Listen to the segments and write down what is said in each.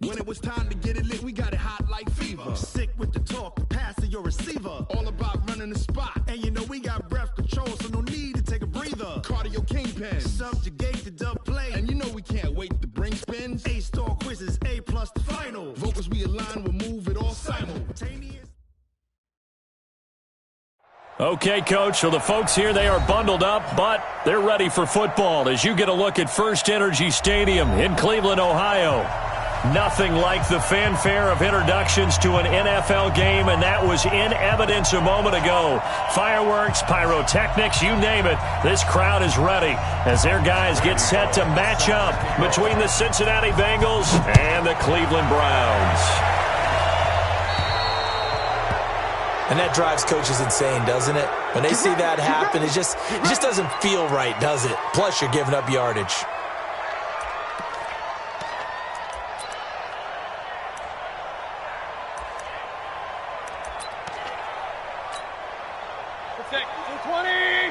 When it was time to get it lit, we got it hot like fever. Sick with the talk, the pass of your receiver. All about running the spot. And you know we got breath control, so no need to take a breather. Cardio kingpin. Subjugate the dub play. And you know we can't wait to bring spins. A-star quizzes, A+ the final. Vocals we align, we'll move it all simultaneous. Okay, Coach, so the folks here, they are bundled up, but they're ready for football as you get a look at First Energy Stadium in Cleveland, Ohio. Nothing like the fanfare of introductions to an NFL game, and that was in evidence a moment ago. Fireworks, pyrotechnics, you name it, this crowd is ready as their guys get set to match up between the Cincinnati Bengals and the Cleveland Browns. And that drives coaches insane, doesn't it? When they see that happen, it just doesn't feel right, does it? Plus, you're giving up yardage. Protect. 220.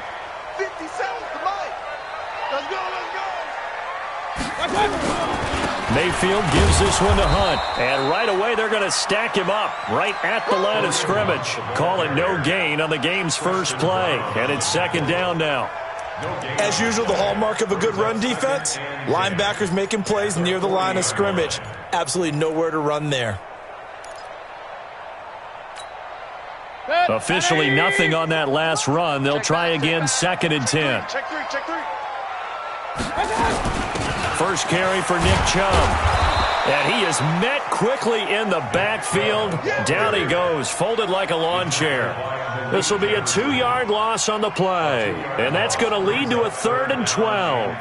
50 seconds to Mike. Let's go, let's go. Mayfield gives this one to Hunt, and right away they're going to stack him up right at the line of scrimmage. Call it no gain on the game's first play, and it's second down now. As usual, the hallmark of a good run defense, linebackers making plays near the line of scrimmage. Absolutely nowhere to run there. Officially nothing on that last run. They'll try again, second and 10. Check three. First carry for Nick Chubb. And he is met quickly in the backfield. Down he goes, folded like a lawn chair. This will be a 2-yard loss on the play. And that's going to lead to a 3rd and 12.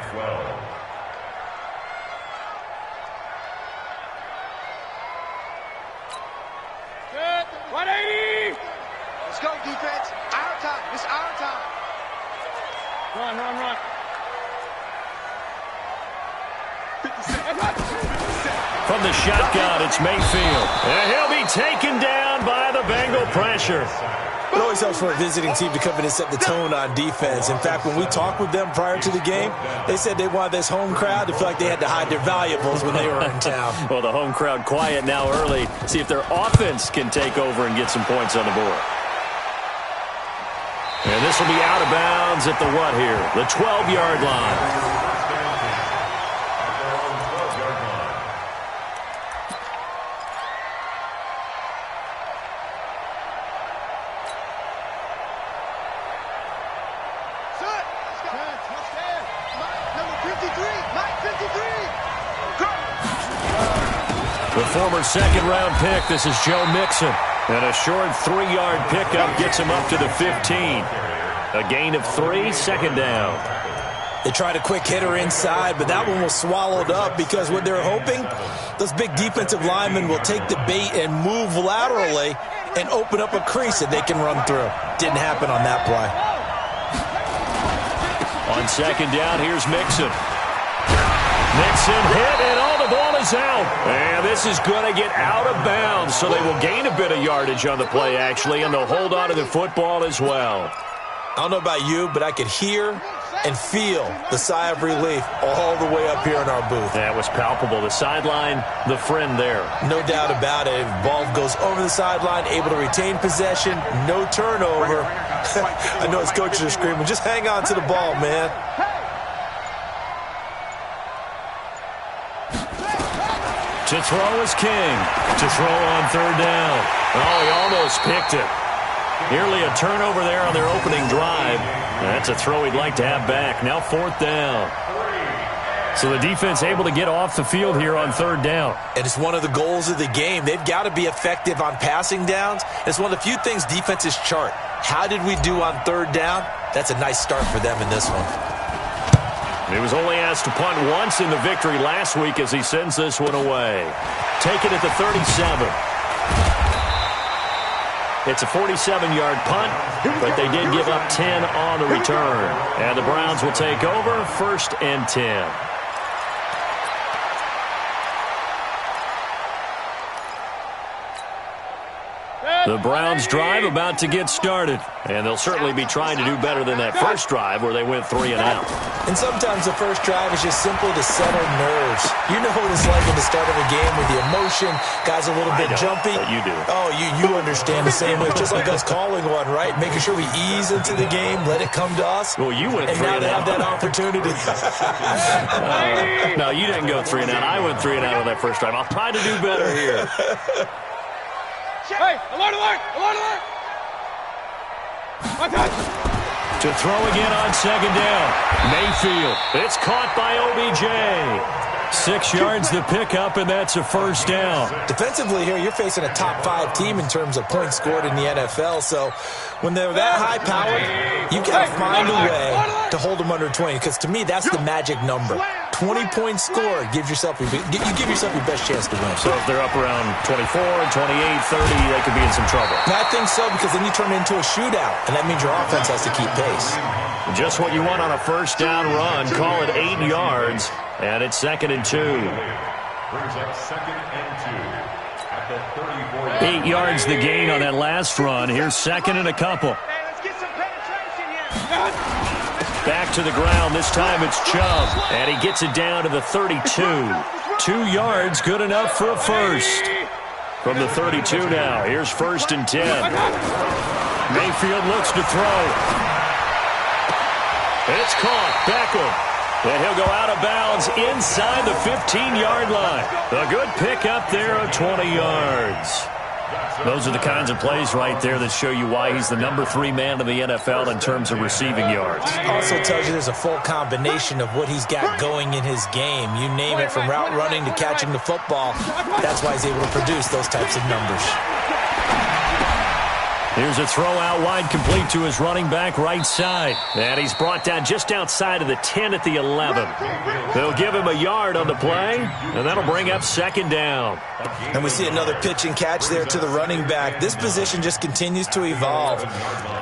Good. 180. Let's go, defense. Our time. It's our time. Run. From the shotgun, it's Mayfield. And he'll be taken down by the Bengal pressure. It always helps for a visiting team to come in and set the tone on defense. In fact, when we talked with them prior to the game, they said they wanted this home crowd to feel like they had to hide their valuables when they were in town. Well, the home crowd quiet now early. See if their offense can take over and get some points on the board. And this will be out of bounds at the what here? The 12-yard line. The former second-round pick, this is Joe Mixon. And a short 3-yard pickup gets him up to the 15. A gain of 3, second down. They tried a quick hitter inside, but that one was swallowed up because what they're hoping, those big defensive linemen will take the bait and move laterally and open up a crease that they can run through. Didn't happen on that play. On second down, here's Mixon. Mixon hit, and all the ball is out. And this is going to get out of bounds, so they will gain a bit of yardage on the play, actually, and they'll hold on to the football as well. I don't know about you, but I could hear and feel the sigh of relief all the way up here in our booth. That was palpable. The sideline, the friend there. No doubt about it. Ball goes over the sideline, able to retain possession, no turnover. I know his coaches are screaming, just hang on to the ball, man. To throw is King. To throw on third down. Oh, he almost picked it. Nearly a turnover there on their opening drive. That's a throw he'd like to have back. Now fourth down. So the defense able to get off the field here on third down. And it's one of the goals of the game. They've got to be effective on passing downs. It's one of the few things defenses chart. How did we do on third down? That's a nice start for them in this one. He was only asked to punt once in the victory last week as he sends this one away. Taken at the 37. It's a 47-yard punt, but they did give up 10 on the return. And the Browns will take over, first and 10. The Browns drive about to get started, and they'll certainly be trying to do better than that first drive where they went 3 and out. And sometimes the first drive is just simply to settle nerves. You know what it's like at the start of a game with the emotion, guys a little bit jumpy. But you do. Oh, you understand the same way. It's just like us calling one, right? Making sure we ease into the game, let it come to us. Well, you went 3 and out. And now they have that opportunity. No, you didn't go 3 and out. I went 3 and out on that first drive. I'll try to do better here. Hey, alert, alert, alert, alert! To throw again on second down. Mayfield. It's caught by OBJ. 6 yards the pickup, and that's a first down. Defensively here, you're facing a top 5 team in terms of points scored in the NFL. So when they're that high-powered, you got to find a way to hold them under 20. Because to me, that's the magic number. 20 points scored gives yourself you give yourself your best chance to win. So if they're up around 24, 28, 30, they could be in some trouble. I think so, because then you turn it into a shootout, and that means your offense has to keep pace. Just what you want on a first down run. Call it 8 yards, and it's 2nd and 2. Brings up 2nd and 2 at the 34. 8 yards the gain on that last run. Here's 2nd and a couple. Hey, let's get some penetration here. Back to the ground. This time it's Chubb, and he gets it down to the 32. 2 yards, good enough for a first. From the 32 now, here's 1st and 10. Mayfield looks to throw. It's caught. Beckham. And he'll go out of bounds inside the 15-yard line. A good pickup there of 20 yards. Those are the kinds of plays right there that show you why he's the number 3 man in the NFL in terms of receiving yards. Also tells you there's a full combination of what he's got going in his game. You name it, from route running to catching the football. That's why he's able to produce those types of numbers. Here's a throw out wide, complete to his running back right side. And he's brought down just outside of the 10 at the 11. They'll give him a yard on the play, and that'll bring up 2nd down. And we see another pitch and catch there to the running back. This position just continues to evolve.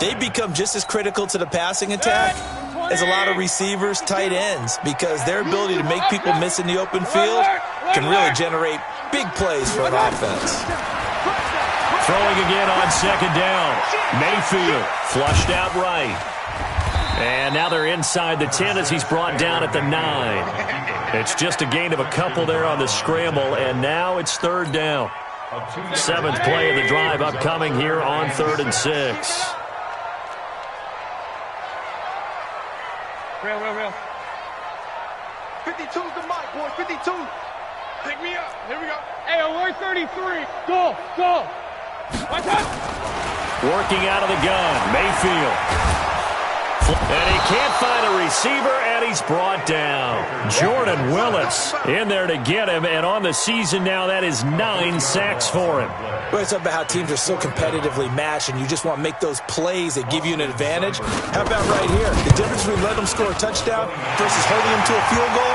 They become just as critical to the passing attack as a lot of receivers, tight ends, because their ability to make people miss in the open field can really generate big plays for an offense. Throwing again on 2nd down. Mayfield flushed out right. And now they're inside the 10 as he's brought down at the 9. It's just a gain of a couple there on the scramble, and now it's 3rd down. 7th play of the drive upcoming here on 3rd and 6. Real. 52's the mic, boys. 52. Pick me up. Here we go. Hey, alert 33. Go. Working out of the gun, Mayfield. And he can't find a receiver, and he's brought down. Jordan Willis in there to get him, and on the season now, that is 9 sacks for him. Well, it's about how teams are so competitively matched, and you just want to make those plays that give you an advantage. How about right here? The difference between letting them score a touchdown versus holding them to a field goal,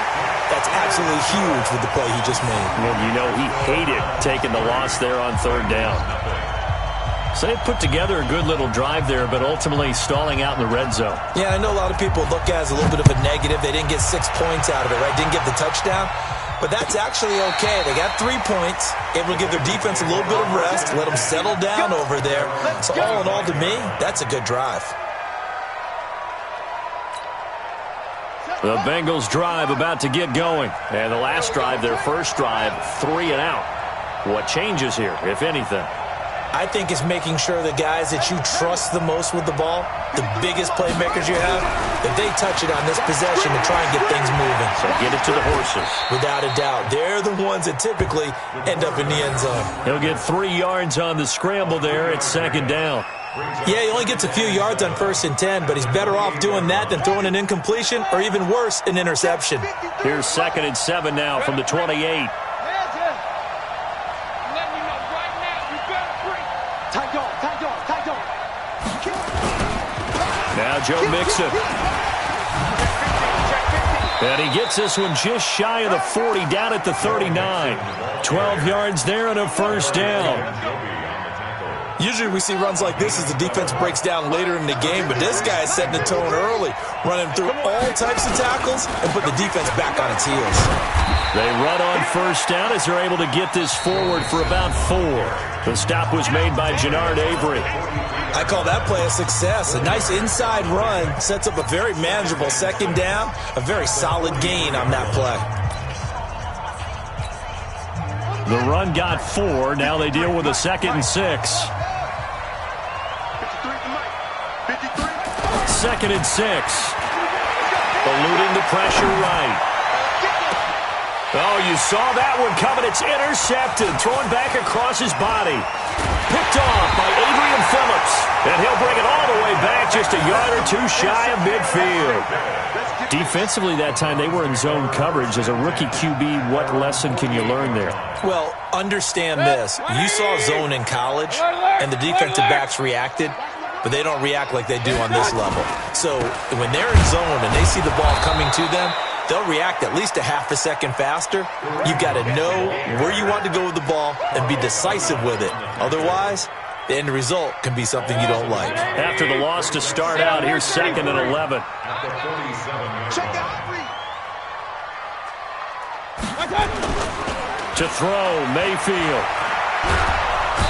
that's absolutely huge with the play he just made. And you know he hated taking the loss there on 3rd down. So they put together a good little drive there, but ultimately stalling out in the red zone. Yeah, I know a lot of people look at it as a little bit of a negative. They didn't get 6 points out of it, right? Didn't get the touchdown. But that's actually okay. They got 3 points, able to give their defense a little bit of rest, let them settle down over there. So all in all, to me, that's a good drive. The Bengals drive about to get going. And the last drive, their first drive, 3 and out. What changes here, if anything? I think it's making sure the guys that you trust the most with the ball, the biggest playmakers you have, that they touch it on this possession to try and get things moving. So get it to the horses. Without a doubt. They're the ones that typically end up in the end zone. He'll get 3 yards on the scramble there. It's 2nd down. Yeah, he only gets a few yards on 1st and 10, but he's better off doing that than throwing an incompletion or even worse, an interception. Here's 2nd and 7 now from the 28. Now Joe Mixon. And he gets this one just shy of the 40, down at the 39. 12 yards there and a first down. Usually we see runs like this as the defense breaks down later in the game, but this guy is setting the tone early, running through all types of tackles and put the defense back on its heels. They run on first down as they're able to get this forward for about 4. The stop was made by Jannard Avery. I call that play a success. A nice inside run sets up a very manageable second down, a very solid gain on that play. The run got 4. Now they deal with a 2nd and 6. 2nd and 6. Eluding the pressure right. Oh, you saw that one coming. It's intercepted. Thrown back across his body. Picked off by Adrian Phillips. And he'll bring it all the way back just a yard or 2 shy of midfield. Defensively that time, they were in zone coverage. As a rookie QB, what lesson can you learn there? Well, understand this. You saw zone in college, and the defensive backs reacted, but they don't react like they do on this level. So when they're in zone and they see the ball coming to them, they'll react at least a half a second faster. You've got to know where you want to go with the ball and be decisive with it. Otherwise, the end result can be something you don't like. After the loss to start out, here's 2nd and 11. To throw, Mayfield.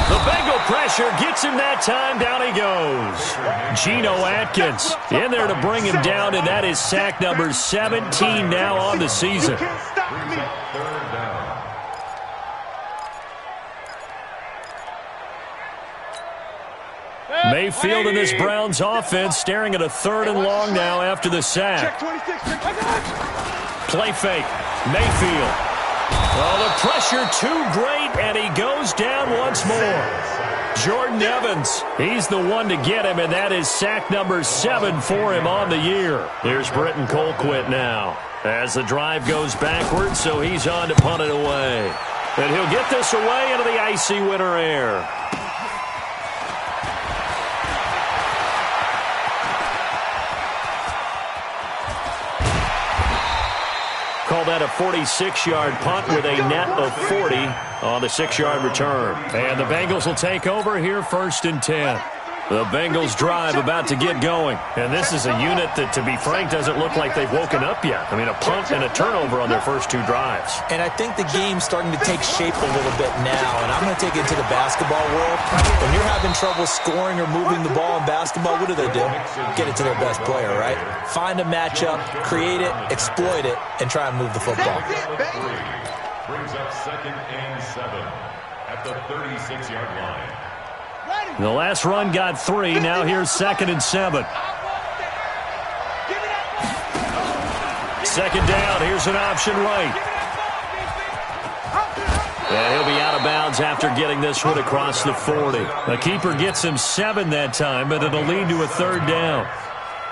The Bengal pressure gets him that time. Down he goes. Geno Atkins in there to bring him down, and that is sack number 17 now on the season. Mayfield in this Browns offense staring at a 3rd and long now after the sack. Play fake. Mayfield. Oh, the pressure too great, and he goes down once more. Jordan Evans, he's the one to get him, and that is sack number 7 for him on the year. Here's Britton Colquitt now as the drive goes backwards, so he's on to punt it away. And he'll get this away into the icy winter air. Call that a 46-yard punt with a net of 40 on the 6-yard return. And the Bengals will take over here 1st and 10. The Bengals drive about to get going. And this is a unit that, to be frank, doesn't look like they've woken up yet. I mean, a punt and a turnover on their first 2 drives. And I think the game's starting to take shape a little bit now. And I'm going to take it to the basketball world. When you're having trouble scoring or moving the ball in basketball, what do? Get it to their best player, right? Find a matchup, create it, exploit it, and try and move the football. Brings up 2nd and 7 at the 36-yard line. The last run got 3. Now here's 2nd and 7. 2nd down. Here's an option right. And he'll be out of bounds after getting this one across the 40. The keeper gets him 7 that time, but it'll lead to a 3rd down.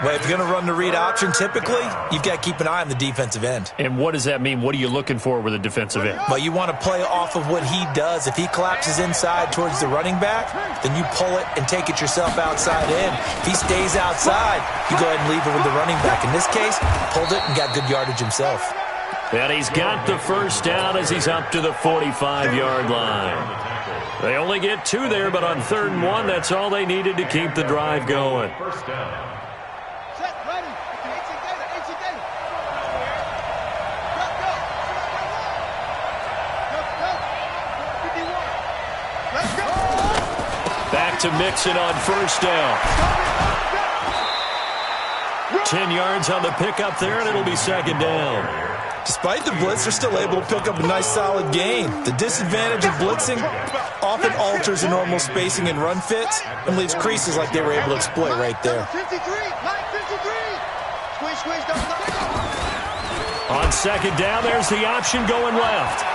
Well, if you're going to run the read option, typically, you've got to keep an eye on the defensive end. And what does that mean? What are you looking for with a defensive end? Well, you want to play off of what he does. If he collapses inside towards the running back, then you pull it and take it yourself outside in. If he stays outside, you go ahead and leave it with the running back. In this case, pulled it and got good yardage himself. And he's got the 1st down as he's up to the 45-yard line. They only get 2 there, but on 3rd and 1, that's all they needed to keep the drive going. 1st down. Back to Mixon on 1st down. 10 yards on the pickup there, and it'll be 2nd down. Despite the blitz, they're still able to pick up a nice solid gain. The disadvantage of blitzing often alters the normal spacing and run fits and leaves creases like they were able to exploit right there. On 2nd down, there's the option going left.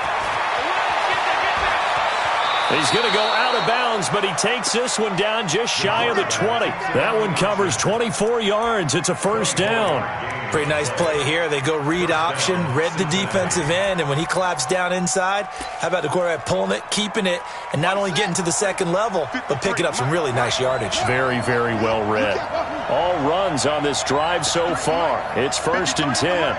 He's going to go out of bounds, but he takes this one down just shy of the 20. That one covers 24 yards. It's a 1st down. Pretty nice play here. They go read option, read the defensive end, and when he collapsed down inside, how about the quarterback pulling it, keeping it, and not only getting to the 2nd level, but picking up some really nice yardage. Very, very well read. All runs on this drive so far. It's 1st and 10.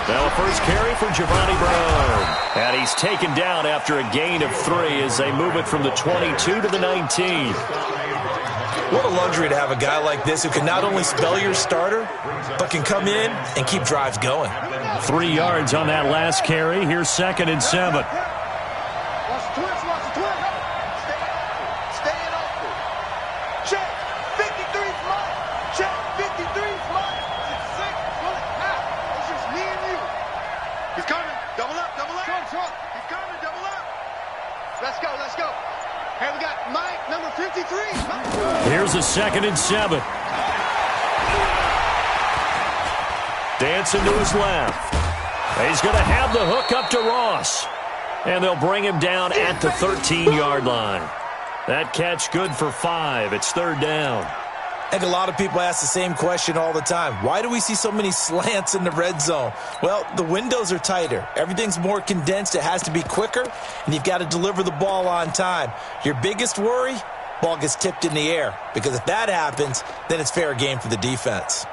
Now a first carry for Giovanni Brown. And he's taken down after a gain of 3 as they move it from the 22 to the 19. What a luxury to have a guy like this who can not only spell your starter, but can come in and keep drives going. 3 yards on that last carry. Here's 2nd and 7. Watch the twist, watch the twist. Stay in off it. Check. 53's mine. Check. 53's mine. 6, pull it out. It's just me and you. He's coming. Double up, double up. Short. He's coming, double up. Let's go, let's go. Hey, we got Mike, number 53. Mike. Here's a 2nd and 7. Dancing to his left. He's going to have the hook up to Ross. And they'll bring him down at the 13-yard line. That catch good for 5. It's 3rd down. I think a lot of people ask the same question all the time. Why do we see so many slants in the red zone? Well, the windows are tighter. Everything's more condensed. It has to be quicker, and you've got to deliver the ball on time. Your biggest worry, ball gets tipped in the air, because if that happens, then it's fair game for the defense.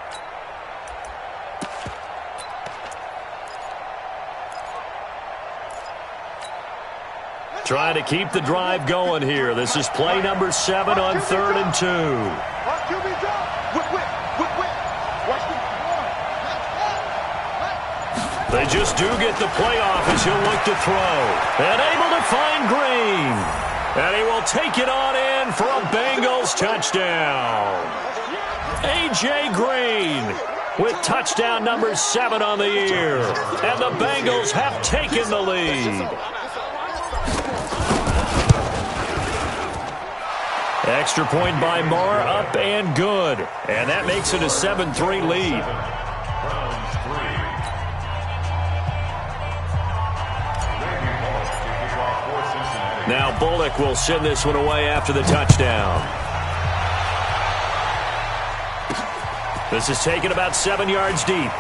Trying to keep the drive going here. This is play number 7 on 3rd and 2. Watch QB drop. Whip. Watch the... They just do get the playoff as he'll look to throw. And able to find Green. And he will take it on in for a Bengals touchdown. A.J. Green with touchdown number 7 on the year. And the Bengals have taken the lead. Extra point by Marr, up and good. And that makes it a 7-3 lead. Now Bullock will send this one away after the touchdown. This is taken about 7 yards deep.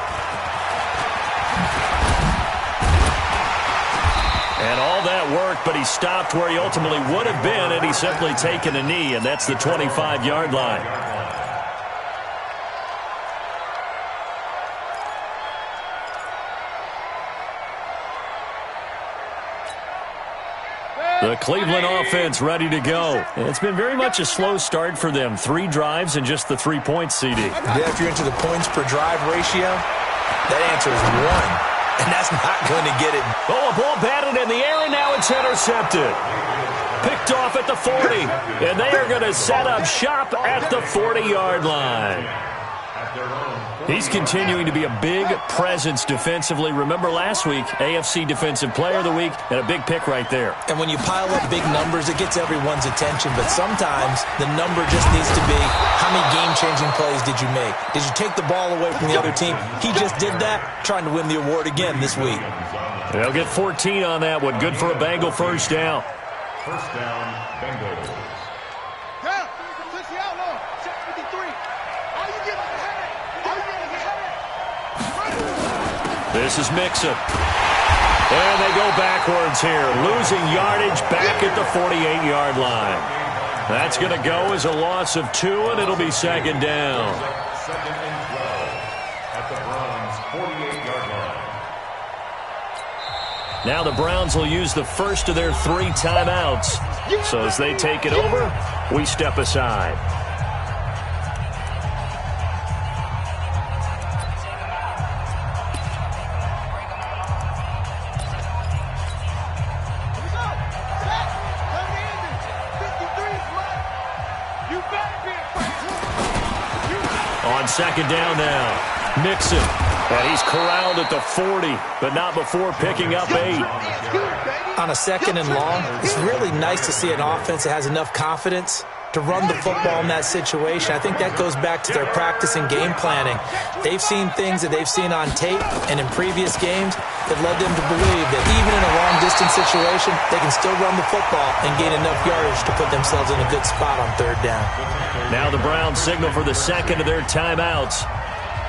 And all that work, but he stopped where he ultimately would have been, and he's simply taken a knee, and that's the 25-yard line. The Cleveland offense ready to go. It's been very much a slow start for them. 3 drives and just the 3 points, CD. Yeah, if you're into the points per drive ratio, that answer is 1. And that's not going to get it. Oh, a ball batted in the air, and now it's intercepted. Picked off at the 40. And they are going to set up shop at the 40-yard line. He's continuing to be a big presence defensively. Remember last week, AFC Defensive Player of the Week, and a big pick right there. And when you pile up big numbers, it gets everyone's attention. But sometimes the number just needs to be, how many game-changing plays did you make? Did you take the ball away from the other team? He just did that, trying to win the award again this week. They'll get 14 on that one. Good for a Bengal first down. First down, Bengals. Down. Push the outlaw. Check 53. All you get is a headache. This is Mixon. And they go backwards here, losing yardage back at the 48-yard line. That's going to go as a loss of 2, and it'll be 2nd down. 2nd and 12 at the Browns' 48-yard line. Now the Browns will use the first of their 3 timeouts. So as they take it over, we step aside. On 2nd down now, Mixon. And he's corralled at the 40, but not before picking up 8. On a 2nd and long, it's really nice to see an offense that has enough confidence to run the football in that situation. I think that goes back to their practice and game planning. They've seen things that they've seen on tape and in previous games that led them to believe that even in a long-distance situation, they can still run the football and gain enough yardage to put themselves in a good spot on 3rd down. Now the Browns signal for the 2nd of their timeouts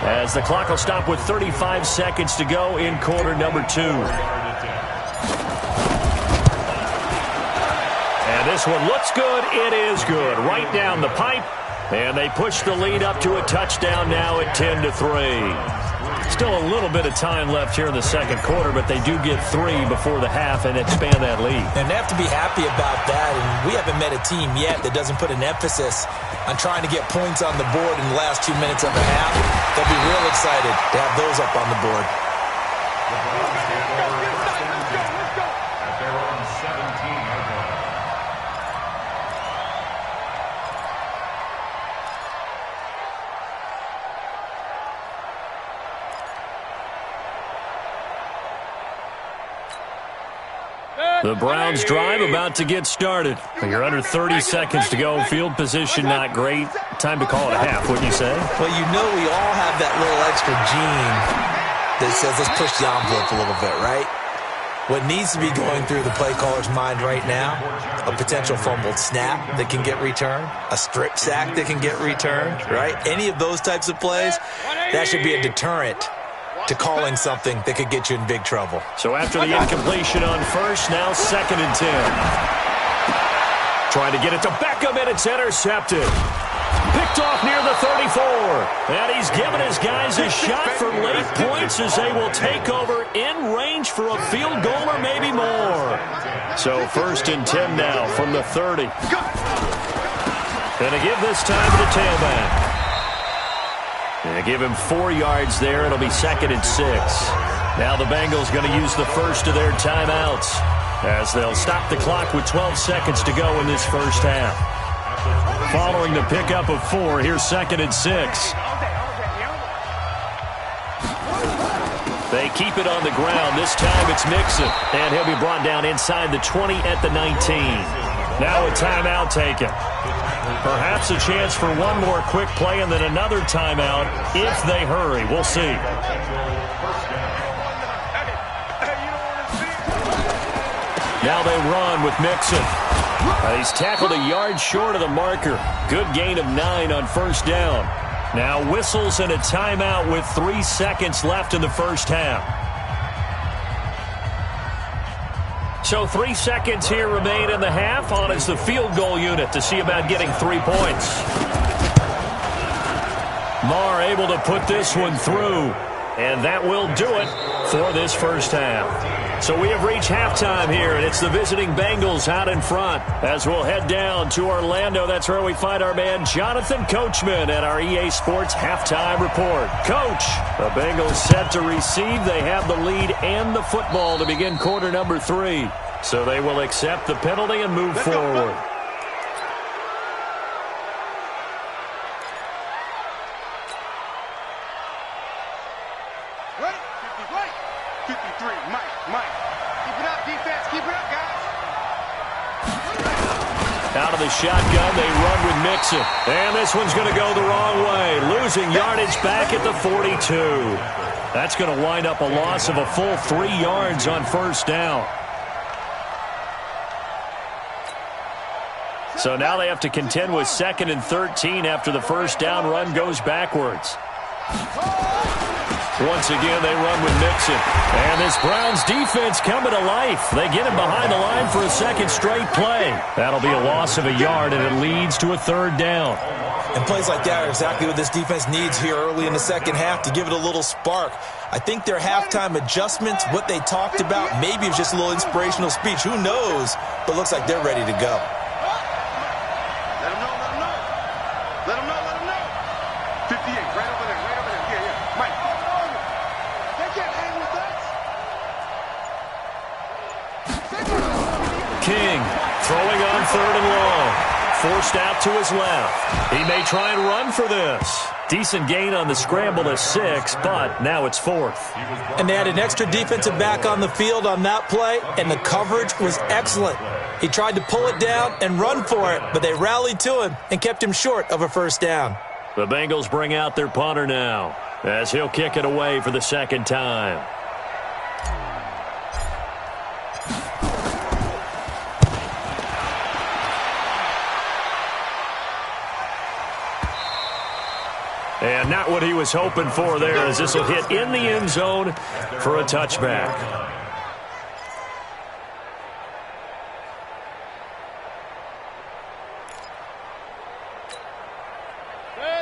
as the clock will stop with 35 seconds to go in quarter number 2. And this one looks good. It is good. Right down the pipe. And they push the lead up to a touchdown now at 10-3. Still a little bit of time left here in the second quarter, but they do get 3 before the half and expand that lead. And they have to be happy about that, and we haven't met a team yet that doesn't put an emphasis on trying to get points on the board in the last 2 minutes of the half. They'll be real excited to have those up on the board. At their own 17-yard line. The Browns drive about to get started. You're under 30 seconds to go. Field position not great. Time to call it a half, wouldn't you say? Well, you know we all have that little extra gene that says let's push the envelope a little bit, right? What needs to be going through the play caller's mind right now, a potential fumbled snap that can get returned, a strip sack that can get returned, right? Any of those types of plays, that should be a deterrent to calling something that could get you in big trouble. So after the incompletion on first, now 2nd and 10. Trying to get it to Beckham, and it's intercepted. Picked off near the 34. And he's given his guys a shot for late points as they will take over in range for a field goal or maybe more. So 1st and 10 now from the 30. Gonna give this time to the tailback. And give him 4 yards there. It'll be 2nd and 6. Now the Bengals going to use the first of their timeouts as they'll stop the clock with 12 seconds to go in this first half. Following the pickup of 4, here's 2nd and 6. They keep it on the ground. This time it's Mixon, and he'll be brought down inside the 20 at the 19. Now a timeout taken. Perhaps a chance for one more quick play and then another timeout if they hurry. We'll see. Now they run with Mixon. He's tackled a yard short of the marker. Good gain of 9 on first down. Now whistles and a timeout with 3 seconds left in the first half. So 3 seconds here remain in the half. On is the field goal unit to see about getting 3 points. Marr able to put this one through. And that will do it for this first half. So we have reached halftime here, and it's the visiting Bengals out in front. As we'll head down to Orlando, that's where we find our man Jonathan Coachman at our EA Sports Halftime Report. Coach, the Bengals set to receive. They have the lead and the football to begin quarter number 3. So they will accept the penalty and move forward. Right. 53, Mike. Keep it up, defense. Keep it up, guys. Out of the shotgun, they run with Mixon. And this one's going to go the wrong way. Losing yardage back at the 42. That's going to wind up a loss of a full 3 yards on first down. So now they have to contend with 2nd and 13 after the first down run goes backwards. Once again, they run with Mixon. And this Browns defense coming to life. They get him behind the line for a second straight play. That'll be a loss of a yard, and it leads to a 3rd down. And plays like that are exactly what this defense needs here early in the second half to give it a little spark. I think their halftime adjustments, what they talked about, maybe it was just a little inspirational speech. Who knows? But looks like they're ready to go. Let him know. 58, right over there. Yeah. Mike. They can't hang with us. King throwing on 3rd and long. Forced out to his left. He may try and run for this. Decent gain on the scramble to 6, but now it's 4th. And they had an extra defensive back on the field on that play, and the coverage was excellent. He tried to pull it down and run for it, but they rallied to him and kept him short of a first down. The Bengals bring out their punter now as he'll kick it away for the 2nd time. And not what he was hoping for there, as this will hit in the end zone for a touchback.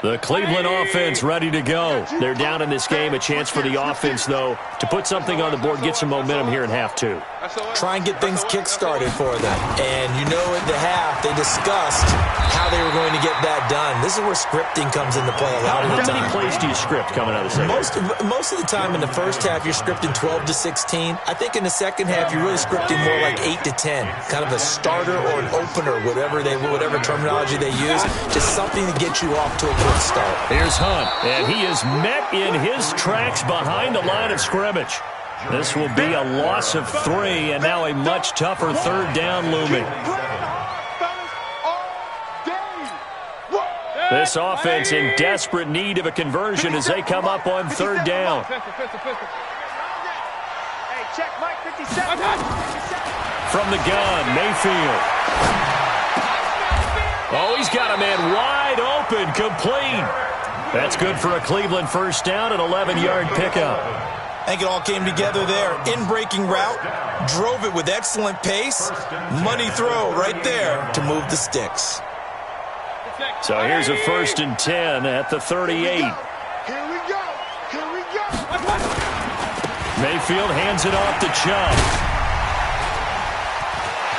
The The Cleveland offense ready to go. They're down in this game. A chance for the offense, though, to put something on the board, get some momentum here in half two. Try and get things kick-started for them. And you know at the half, they discussed how they were going to get that done. This is where scripting comes into play a lot of the time. How many plays do you script coming out of the second? Most of the time in the first half, you're scripting 12 to 16. I think in the second half, you're really scripting more like 8 to 10. Kind of a starter or an opener, whatever terminology they use. Just something to get you off to a good start. Here's Hunt, and he is met in his tracks behind the line of scrimmage. This will be a loss of 3, and now a much tougher third down looming. This offense in desperate need of a conversion as they come up on third down. From the gun, Mayfield. Oh, he's got a man wide open, complete. That's good for a Cleveland first down, an 11-yard pickup. I think it all came together there. In-breaking route, drove it with excellent pace. Money throw right there to move the sticks. So here's a 1st and 10 at the 38. Here we go. Here we go. Mayfield hands it off to Chubb.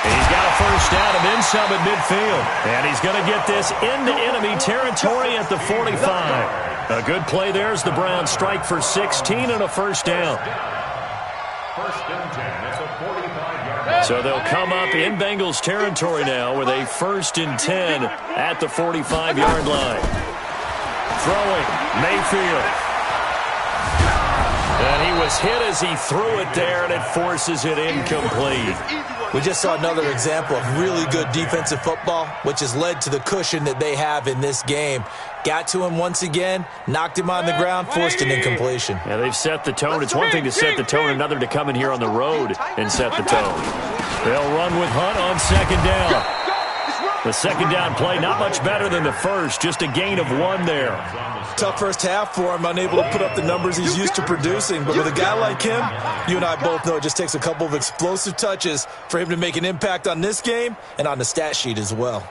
He's got a first down and then some at midfield. And he's going to get this into enemy territory at the 45. A good play there as the Browns strike for 16 and a first down. 1st and 10 at the 45-yard. So they'll come up in Bengals territory now with a 1st and 10 at the 45-yard line. Throwing, Mayfield. And he was hit as he threw it there, and it forces it incomplete. We just saw another example of really good defensive football, which has led to the cushion that they have in this game. Got to him once again, knocked him on the ground, forced an incompletion. Yeah, they've set the tone. It's one thing to set the tone, another to come in here on the road and set the tone. They'll run with Hunt on second down. The second down play, not much better than the first, just a gain of 1 there. Tough first half for him, unable to put up the numbers he's used to producing. But with a guy like him, you and I both know it just takes a couple of explosive touches for him to make an impact on this game and on the stat sheet as well.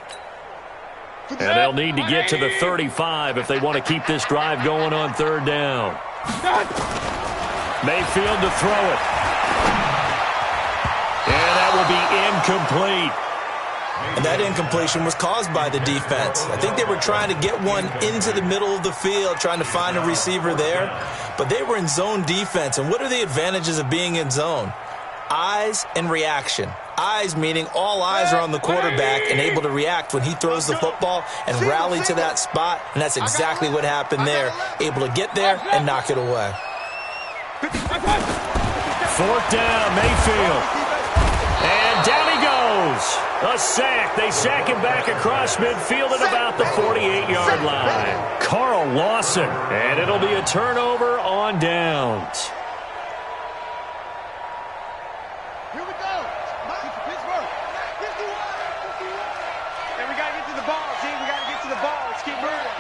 And they'll need to get to the 35 if they want to keep this drive going on third down. Mayfield to throw it. And that will be incomplete. And that incompletion was caused by the defense. I think they were trying to get one into the middle of the field, trying to find a receiver there. But they were in zone defense. And what are the advantages of being in zone? Eyes and reaction. Eyes meaning all eyes are on the quarterback and able to react when he throws the football and rally to that spot. And that's exactly what happened there. Able to get there and knock it away. 4th down, Mayfield. And down he goes. A sack. They sack him back across midfield at about the 48-yard line. Carl Lawson. And it'll be a turnover on downs. Here we go. Pittsburgh. And we got to get to the ball, team. We got to get to the ball. Let's keep moving.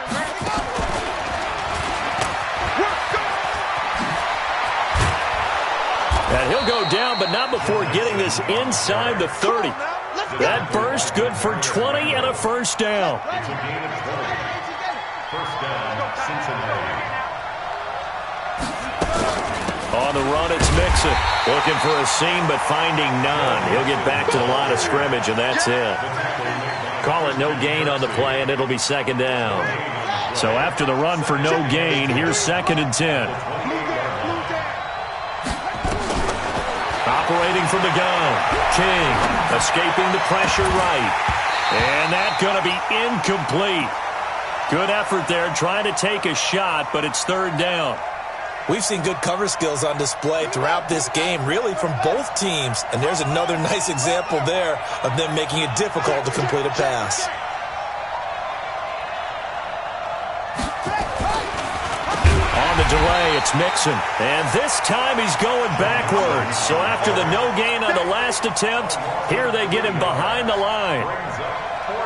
And he'll go down, but not before getting this inside the 30. That burst good for 20 and a first down. It's a gain of 20. First down, Cincinnati. On the run, it's Mixon. Looking for a seam, but finding none. He'll get back to the line of scrimmage, and that's it. Call it no gain on the play, and it'll be second down. So after the run for no gain, here's 2nd and 10. Operating from the gun. King escaping the pressure right. And that's going to be incomplete. Good effort there trying to take a shot, but it's third down. We've seen good cover skills on display throughout this game, really from both teams. And there's another nice example there of them making it difficult to complete a pass. On the delay, it's Mixon. And this time he's going backwards. So after the no gain on the last attempt, here they get him behind the line.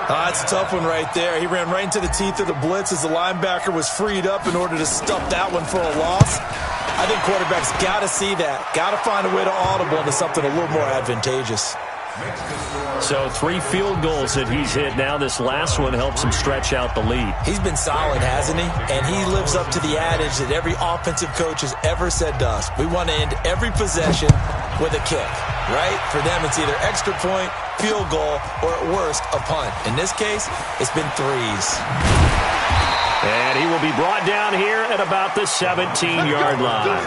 That's a tough one right there. He ran right into the teeth of the blitz as the linebacker was freed up in order to stuff that one for a loss. I think quarterbacks got to see that. Got to find a way to audible into something a little more advantageous. So 3 field goals that he's hit now. This last one helps him stretch out the lead. He's been solid, hasn't he? And he lives up to the adage that every offensive coach has ever said to us. We want to end every possession with a kick, right? For them, it's either extra point, field goal, or at worst, a punt. In this case, it's been 3s. And he will be brought down here at about the 17-yard line.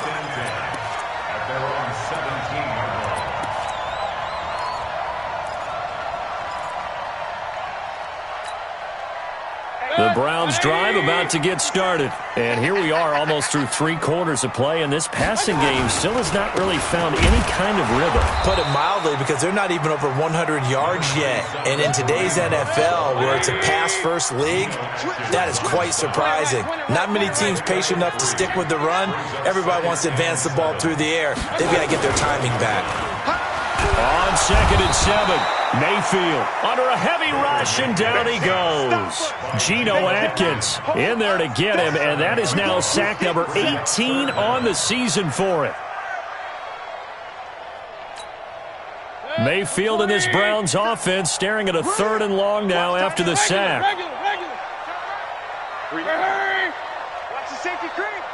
The Browns drive about to get started. And here we are almost through 3 quarters of play, and this passing game still has not really found any kind of rhythm. Put it mildly, because they're not even over 100 yards yet. And in today's NFL, where it's a pass-first league, that is quite surprising. Not many teams patient enough to stick with the run. Everybody wants to advance the ball through the air. They've got to get their timing back. On 2nd and 7, Mayfield under a heavy rush, and down he goes. Geno Atkins in there to get him, and that is now sack number 18 on the season for him. Mayfield in this Browns offense staring at a 3rd and long now after the sack. Watch the safety creep.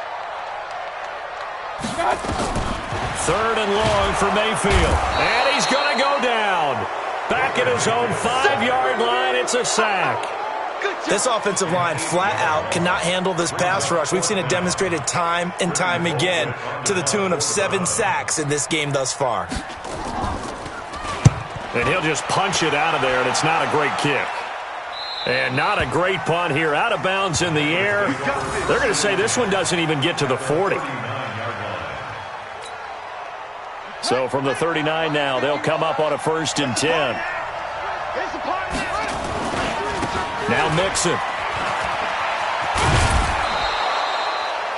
3rd and long for Mayfield. And he's going to go down. Back at his own 5-yard line, it's a sack. This offensive line flat out cannot handle this pass rush. We've seen it demonstrated time and time again to the tune of 7 sacks in this game thus far. And he'll just punch it out of there, and it's not a great kick. And not a great punt here. Out of bounds in the air. They're going to say this one doesn't even get to the 40. So from the 39 now, they'll come up on a 1st and 10. Now Mixon.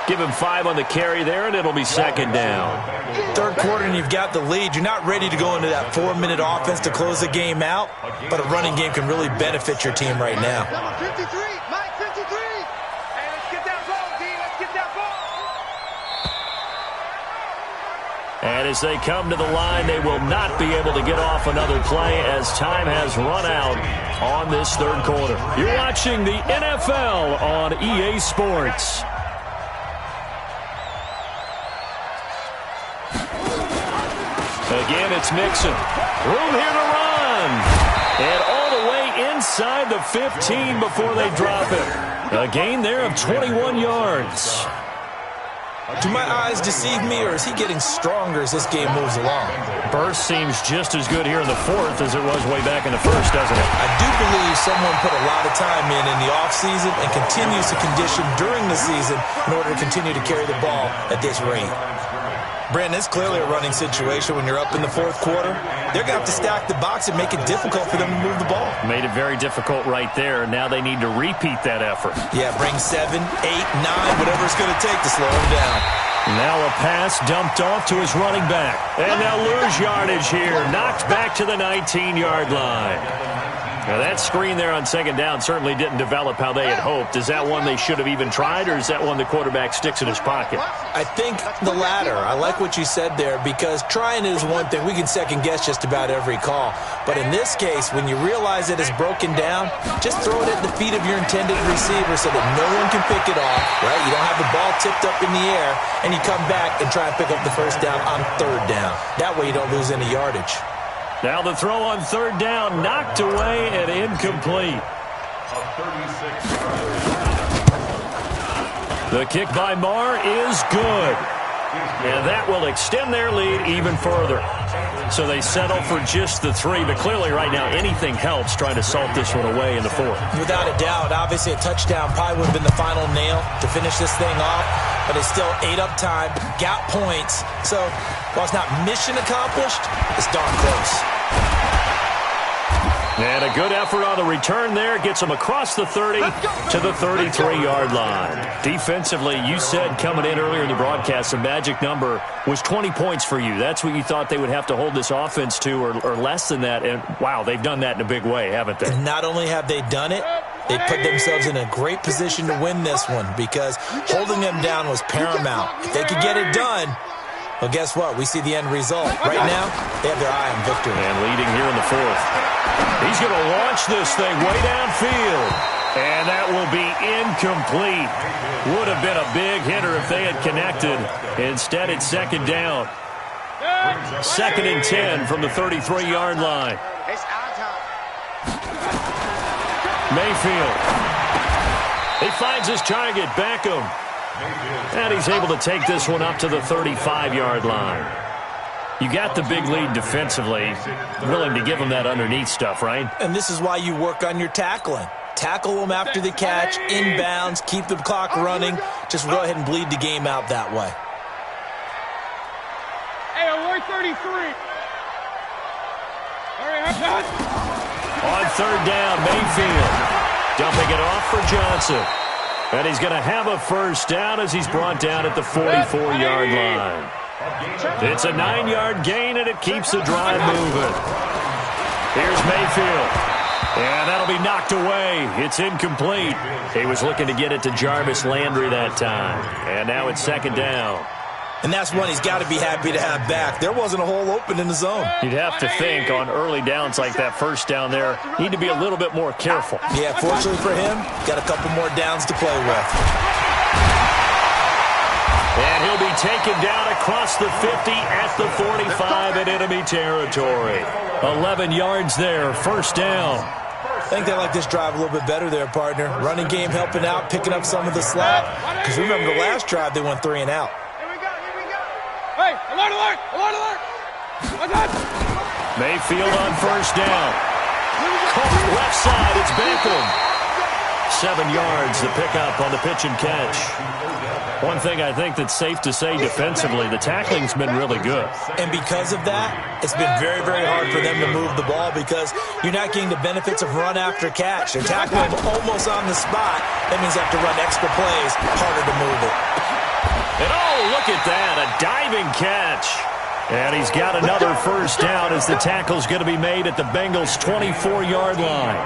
Give him 5 on the carry there, and it'll be 2nd down. 3rd quarter, and you've got the lead. You're not ready to go into that 4-minute offense to close the game out, but a running game can really benefit your team right now. Number 53, Mike 53. Hey, let's get that ball, D. Let's get that ball. And as they come to the line, they will not be able to get off another play as time has run out on this 3rd quarter. You're watching the NFL on EA Sports. Again, it's Mixon. Room here to run. And all the way inside the 15 before they drop it. A gain there of 21 yards. Do my eyes deceive me, or is he getting stronger as this game moves along? Burst seems just as good here in the 4th as it was way back in the 1st, doesn't it? I do believe someone put a lot of time in the offseason and continues to condition during the season in order to continue to carry the ball at this rate. Brandon, it's clearly a running situation when you're up in the 4th quarter. They're going to have to stack the box and make it difficult for them to move the ball. Made it very difficult right there. Now they need to repeat that effort. Yeah, bring 7, 8, 9, whatever it's going to take to slow him down. Now a pass dumped off to his running back. And they'll lose yardage here. Knocked back to the 19-yard line. Now that screen there on 2nd down certainly didn't develop how they had hoped. Is that one they should have even tried, or is that one the quarterback sticks in his pocket? I think the latter. I like what you said there, because trying is one thing. We can second-guess just about every call. But in this case, when you realize that it's broken down, just throw it at the feet of your intended receiver so that no one can pick it off, right? You don't have the ball tipped up in the air, and you come back and try and pick up the 1st down on 3rd down. That way you don't lose any yardage. Now the throw on 3rd down, knocked away and incomplete. The kick by Marr is good. And that will extend their lead even further. So they settle for just the 3, but clearly right now anything helps trying to salt this one away in the 4th. Without a doubt, obviously a touchdown probably would have been the final nail to finish this thing off, but it's still ate up time, got points. So while it's not mission accomplished, it's darn close. And a good effort on the return there. Gets them across the 30 to the 33-yard line. Defensively, you said coming in earlier in the broadcast, the magic number was 20 points for you. That's what you thought they would have to hold this offense to, or less than that. And, wow, they've done that in a big way, haven't they? And not only have they done it, they put themselves in a great position to win this one, because holding them down was paramount. If they could get it done, Well, guess what? We see the end result. Right now, they have their eye on victory. And leading here in the fourth. He's going to launch this thing way downfield. And that will be incomplete. Would have been a big hitter if they had connected. Instead, it's second down. Second and 10 from the 33-yard line. Mayfield. He finds his target, Beckham. And he's able to take this one up to the 35-yard line. You got the big lead defensively. Willing to give him that underneath stuff, right? And this is why you work on your tackling. Tackle them after the catch, inbounds, keep the clock running. Just go ahead and bleed the game out that way. Hey, alert 33. All right, I'm done. On third down, Mayfield. Dumping it off for Johnson. And he's going to have a first down as he's brought down at the 44-yard line. It's a 9-yard gain, and it keeps the drive moving. Here's Mayfield. And that'll be knocked away. It's incomplete. He was looking to get it to Jarvis Landry that time. And now it's second down. And that's one he's got to be happy to have back. There wasn't a hole open in the zone. You'd have to think on early downs like that first down there, need to be a little bit more careful. Yeah, fortunately for him, got a couple more downs to play with. And he'll be taken down across the 50 at the 45 in enemy territory. 11 yards there, first down. I think they like this drive a little bit better there, partner. Running game helping out, picking up some of the slack. Because remember, the last drive, they went 3 and out. Hey, alert, alert, alert, alert. Mayfield on first down. Left side, it's Beckham. 7 yards, the pickup on the pitch and catch. One thing I think that's safe to say defensively, the tackling's been really good. And because of that, it's been very, very hard for them to move the ball because you're not getting the benefits of run after catch. They're tackling almost on the spot. That means they have to run extra plays, harder to move it. And oh, look at that, a diving catch. And he's got another first down as the tackle's going to be made at the Bengals' 24-yard line.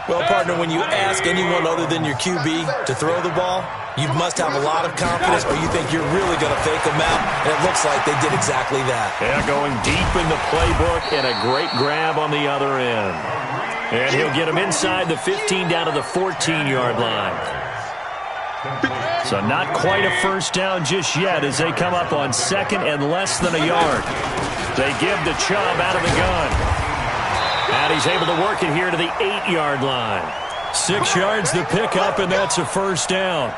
Well, partner, when you ask anyone other than your QB to throw the ball, you must have a lot of confidence or you think you're really going to fake them out. And it looks like they did exactly that. Yeah, going deep in the playbook and a great grab on the other end. And he'll get him inside the 15 down to the 14-yard line. So not quite a first down just yet as they come up on second and less than a yard. They give the Chubb out of the gun. And he's able to work it here to the 8-yard line. 6 yards the pickup, and that's a first down.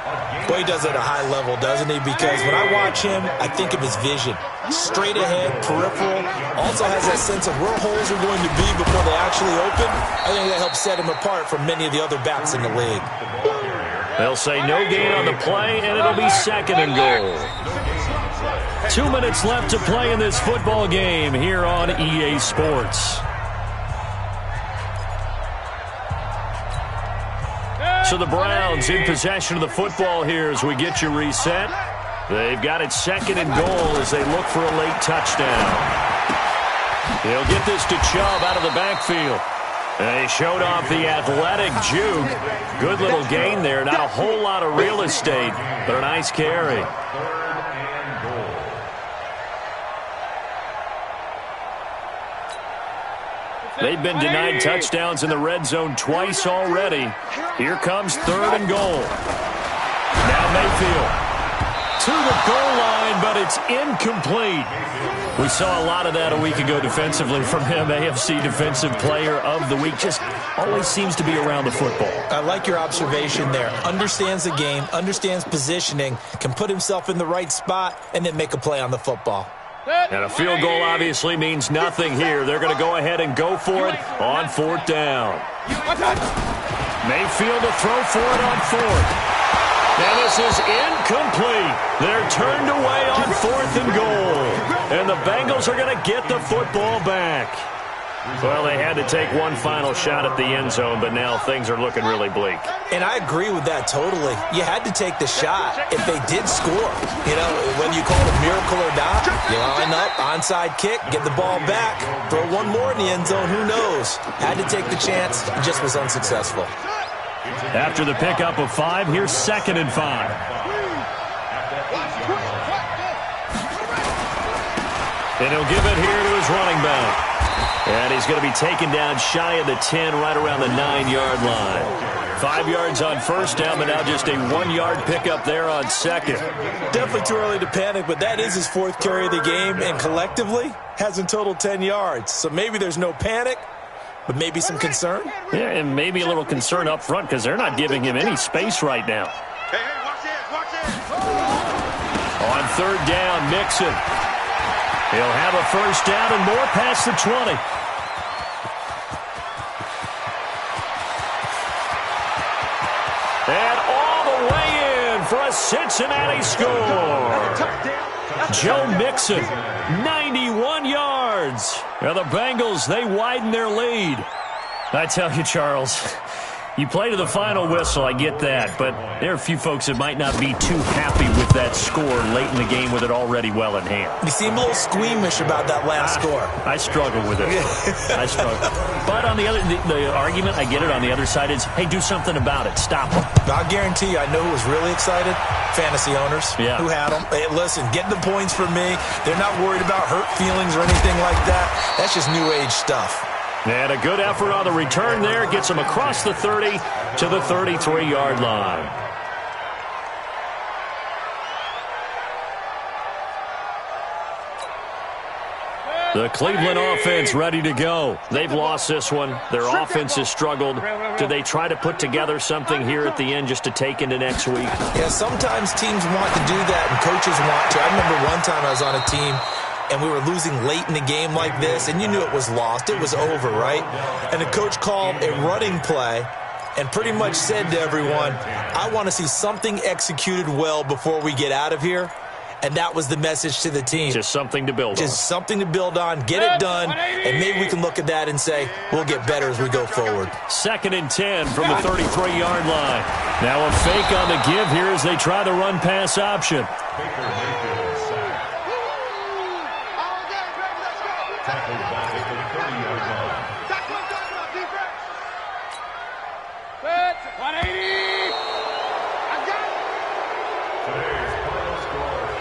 Boy, he does it at a high level, doesn't he? Because when I watch him, I think of his vision. Straight ahead, peripheral. Also has that sense of where holes are going to be before they actually open. I think that helps set him apart from many of the other backs in the league. They'll say no gain on the play, and it'll be second and goal. 2 minutes left to play in this football game here on EA Sports. So the Browns in possession of the football here as we get you reset. They've got it second and goal as they look for a late touchdown. They'll get this to Chubb out of the backfield. They showed off the athletic juke. Good little gain there. Not a whole lot of real estate, but a nice carry. They've been denied touchdowns in the red zone twice already. Here comes third and goal. Now Mayfield to the goal line, but it's incomplete. We saw a lot of that a week ago defensively from him. AFC Defensive Player of the Week. Just always seems to be around the football. I like your observation there. Understands the game, understands positioning, can put himself in the right spot, and then make a play on the football. And a field goal obviously means nothing here. They're going to go ahead and go for it on fourth down. Mayfield to throw for it on fourth. And this is incomplete. They're turned away on fourth and goal. And the Bengals are going to get the football back. Well, they had to take one final shot at the end zone, but now things are looking really bleak. And I agree with that totally. You had to take the shot if they did score. You know, whether you call it a miracle or not, you line up, onside kick, get the ball back, throw one more in the end zone, who knows? Had to take the chance, just was unsuccessful. After the pickup of 5, here's second and 5. And he'll give it here to his running back. And he's going to be taken down shy of the 10, right around the 9-yard line. 5 yards on first down, but now just a 1-yard pickup there on second. Definitely too early to panic, but that is his 4th carry of the game, and collectively has in total 10 yards. So maybe there's no panic, but maybe some concern. Yeah, and maybe a little concern up front because they're not giving him any space right now. Hey, watch this, watch this. On third down, Mixon. He'll have a first down and more past the 20. And all the way in for a Cincinnati score. Joe Mixon, 91 yards. Now the Bengals, they widen their lead. I tell you, Charles, you play to the final whistle, I get that, but there are a few folks that might not be too happy with that score late in the game with it already well in hand. You seem a little squeamish about that last score. I struggle with it. I struggle. But on the other, the argument, I get it, on the other side is, hey, do something about it. Stop them. I guarantee you, I know who was really excited. Fantasy owners who had them. Hey, listen, get the points from me. They're not worried about hurt feelings or anything like that. That's just new age stuff. And a good effort on the return there. Gets him across the 30 to the 33-yard line. The Cleveland offense ready to go. They've lost this one. Their offense has struggled. Do they try to put together something here at the end just to take into next week? Yeah, sometimes teams want to do that and coaches want to. I remember one time I was on a team and we were losing late in the game like this, and you knew it was lost. It was over, right? And the coach called a running play and pretty much said to everyone, I want to see something executed well before we get out of here. And that was the message to the team. Just something to build on. Just something to build on, get it done, and maybe we can look at that and say, we'll get better as we go forward. 2nd and 10 from the 33-yard line. Now a fake on the give here as they try the run-pass option. Tackled back at the 30-yard line. That's what I'm talking about, defense. 180. I got it. Today's final score